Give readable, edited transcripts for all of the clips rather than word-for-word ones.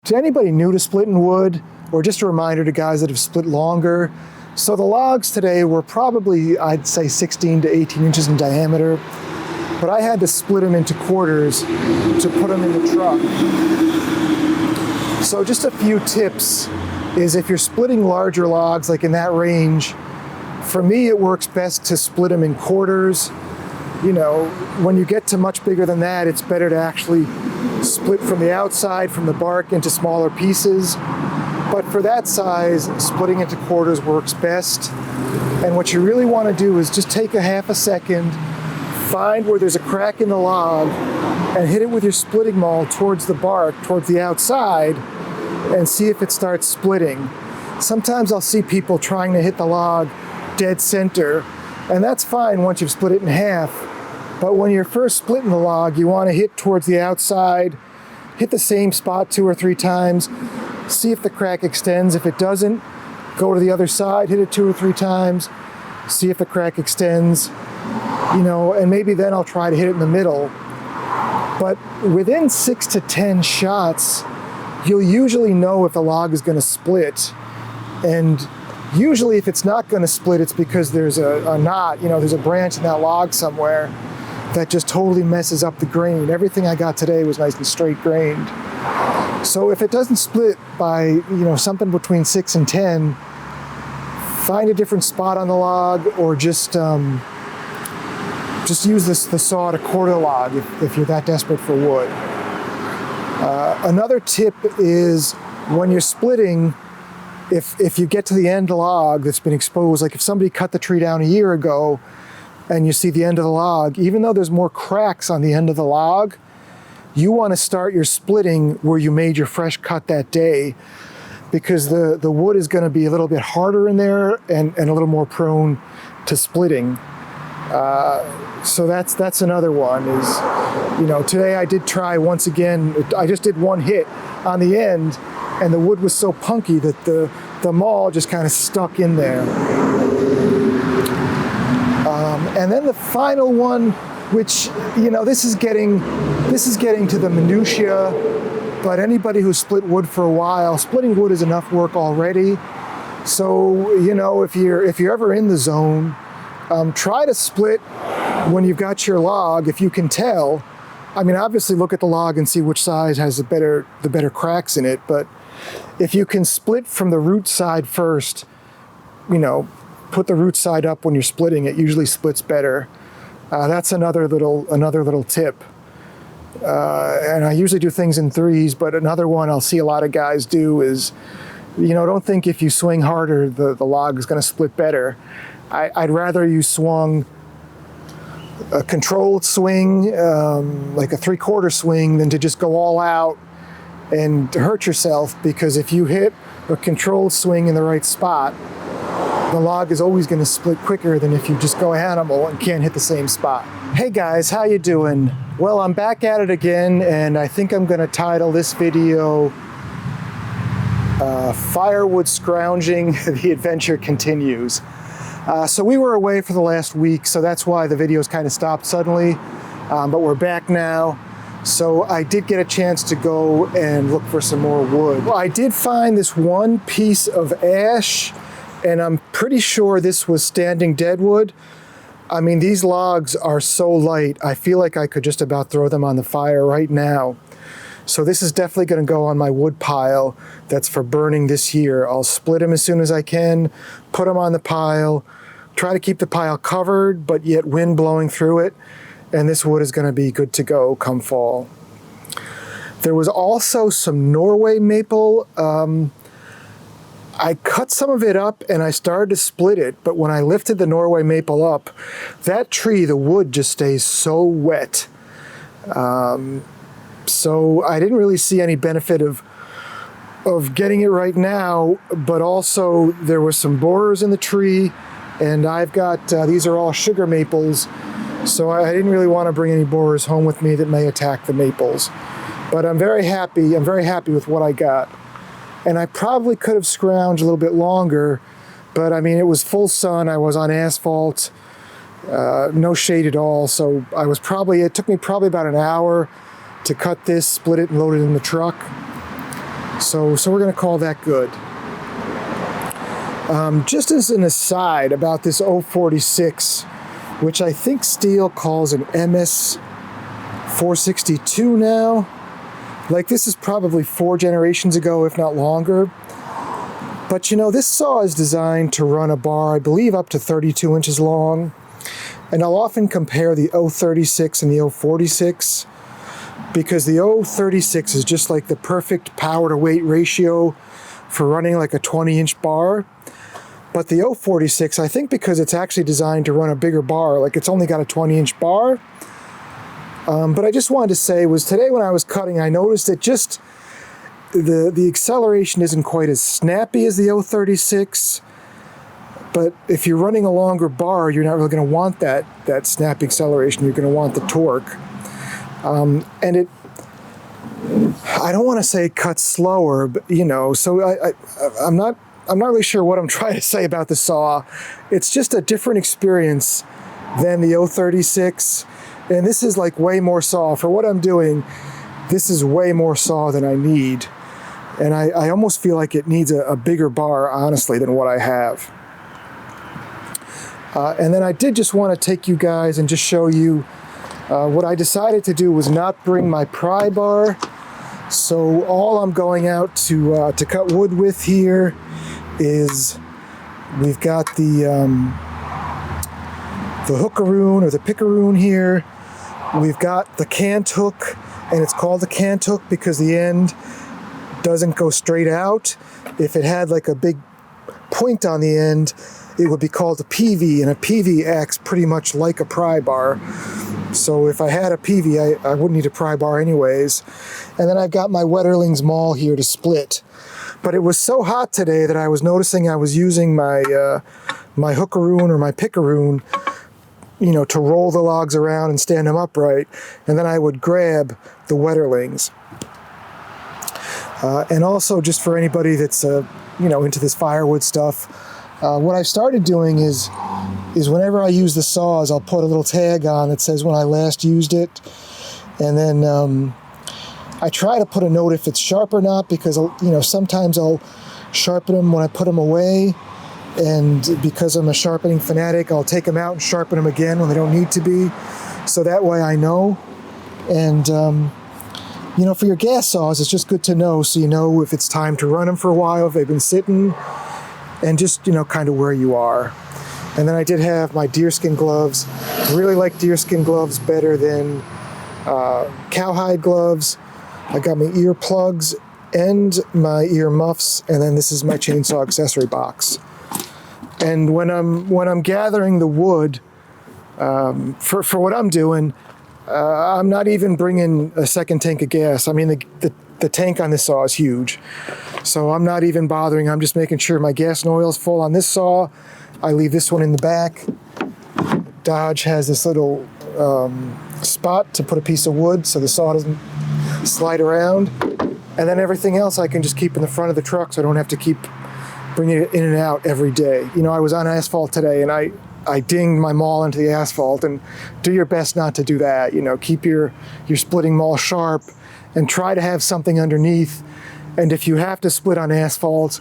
To anybody new to splitting wood, or just a reminder to guys that have split longer, so the logs today were probably, I'd say 16 to 18 inches in diameter, but I had to split them into quarters to put them in the truck. So just a few tips is if you're splitting larger logs, like in that range, for me it works best to split them in quarters. You know, when you get to much bigger than that, it's better to actually split from the outside, from the bark, into smaller pieces. But for that size, splitting into quarters works best. And what you really want to do is just take a half a second, find where there's a crack in the log, and hit it with your splitting maul towards the bark, towards the outside, and see if it starts splitting. Sometimes I'll see people trying to hit the log dead center, and that's fine once you've split it in half. But when you're first splitting the log, you want to hit towards the outside, hit the same spot 2 or 3 times, see if the crack extends. If it doesn't, go to the other side, hit it 2 or 3 times, see if the crack extends, you know, and maybe then I'll try to hit it in the middle. But within 6 to 10 shots, you'll usually know if the log is going to split. And usually if it's not going to split, it's because there's a knot, you know, there's a branch in that log somewhere that just totally messes up the grain. Everything I got today was nice and straight grained. So if it doesn't split by, you know, something between 6 and 10, find a different spot on the log, or just use the saw to quarter the log if you're that desperate for wood. Another tip is when you're splitting, if you get to the end of the log that's been exposed, like if somebody cut the tree down a year ago and you see the end of the log, even though there's more cracks on the end of the log, you want to start your splitting where you made your fresh cut that day, because the wood is going to be a little bit harder in there and a little more prone to splitting. So that's another one is, you know, today I did try once again, I just did one hit on the end, and the wood was so punky that the maul just kind of stuck in there. And then the final one, which, you know, this is getting to the minutia, but anybody who's split wood for a while, splitting wood is enough work already. So, you know, if you're ever in the zone, try to split when you've got your log, if you can tell. I mean, obviously look at the log and see which side has the better cracks in it, but if you can split from the root side first, you know, put the root side up when you're splitting, it usually splits better. That's another little tip. And I usually do things in threes, but another one I'll see a lot of guys do is, you know, don't think if you swing harder, the log is going to split better. I'd rather you swung a controlled swing, like a 3/4 swing, than to just go all out and hurt yourself, because if you hit a controlled swing in the right spot, the log is always going to split quicker than if you just go animal and can't hit the same spot. Hey guys, how you doing? Well, I'm back at it again, and I think I'm going to title this video Firewood Scrounging, the adventure continues. So we were away for the last week, so that's why the videos kind of stopped suddenly, but we're back now. So I did get a chance to go and look for some more wood. Well, I did find this one piece of ash, and I'm pretty sure this was standing deadwood. I mean, these logs are so light, I feel like I could just about throw them on the fire right now. So this is definitely going to go on my wood pile that's for burning this year. I'll split them as soon as I can, put them on the pile, try to keep the pile covered, but yet wind blowing through it, and this wood is going to be good to go come fall. There was also some Norway maple. I cut some of it up and I started to split it, but when I lifted the Norway maple up, that tree, the wood just stays so wet. So I didn't really see any benefit of getting it right now, but also there were some borers in the tree, and I've got, these are all sugar maples, so I didn't really want to bring any borers home with me that may attack the maples. But I'm very happy with what I got. And I probably could have scrounged a little bit longer, but I mean, it was full sun, I was on asphalt, no shade at all, so it took me probably about an hour to cut this, split it, and load it in the truck. So we're going to call that good. Just as an aside about this 046, which I think Steel calls an MS 462 now. Like, this is probably 4 generations ago, if not longer. But you know, this saw is designed to run a bar, I believe, up to 32 inches long. And I'll often compare the 036 and the 046, because the 036 is just like the perfect power to weight ratio for running like a 20-inch bar. But the 046, I think because it's actually designed to run a bigger bar, like it's only got a 20-inch bar. But I just wanted to say was today when I was cutting, I noticed that just the acceleration isn't quite as snappy as the 036. But if you're running a longer bar, you're not really going to want that snappy acceleration. You're going to want the torque. And I don't want to say it cuts slower, but you know, so I'm not really sure what I'm trying to say about the saw. It's just a different experience than the 036, and this is like way more saw. For what I'm doing, this is way more saw than I need, and I almost feel like it needs a bigger bar, honestly, than what I have. And then I did just want to take you guys and just show you what I decided to do was not bring my pry bar. So all I'm going out to cut wood with here is we've got the hookaroon or the picaroon here. We've got the cant hook, and it's called the cant hook because the end doesn't go straight out. If it had like a big point on the end, it would be called a PV, and a PV acts pretty much like a pry bar. So if I had a PV, I wouldn't need a pry bar anyways. And then I've got my Wetterling's maul here to split. But it was so hot today that I was noticing I was using my my hookaroon or my picaroon, you know, to roll the logs around and stand them upright. And then I would grab the Wetterlings. And also, just for anybody that's you know, into this firewood stuff, what I've started doing is whenever I use the saws, I'll put a little tag on that says when I last used it, and then I try to put a note if it's sharp or not, because you know, sometimes I'll sharpen them when I put them away, and because I'm a sharpening fanatic, I'll take them out and sharpen them again when they don't need to be, so that way I know. And you know, for your gas saws, it's just good to know, so you know if it's time to run them for a while, if they've been sitting, and just, you know, kind of where you are. And then I did have my deerskin gloves. I really like deerskin gloves better than cowhide gloves. I got my ear plugs and my ear muffs, and then this is my chainsaw accessory box. And when I'm gathering the wood for what I'm doing, I'm not even bringing a second tank of gas. I mean, the tank on this saw is huge. So I'm not even bothering. I'm just making sure my gas and oil is full on this saw. I leave this one in the back. Dodge has this little spot to put a piece of wood so the saw doesn't slide around. And then everything else I can just keep in the front of the truck so I don't have to keep bringing it in and out every day. You know, I was on asphalt today and I dinged my maul into the asphalt, and do your best not to do that. You know, keep your splitting maul sharp and try to have something underneath. And if you have to split on asphalt,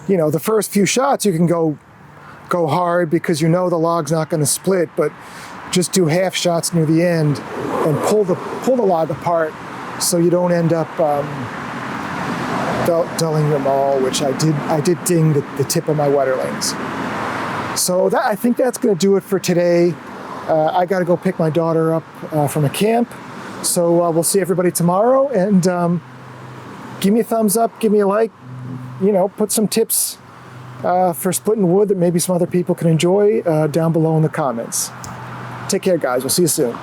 you know, the first few shots you can go hard because you know the log's not going to split, but just do half shots near the end and pull the log apart so you don't end up dulling your maul, which I did ding the tip of my Wetterlings. So I think that's going to do it for today. I got to go pick my daughter up from a camp. So we'll see everybody tomorrow, and give me a thumbs up, give me a like, you know, put some tips for splitting wood that maybe some other people can enjoy down below in the comments. Take care, guys. We'll see you soon.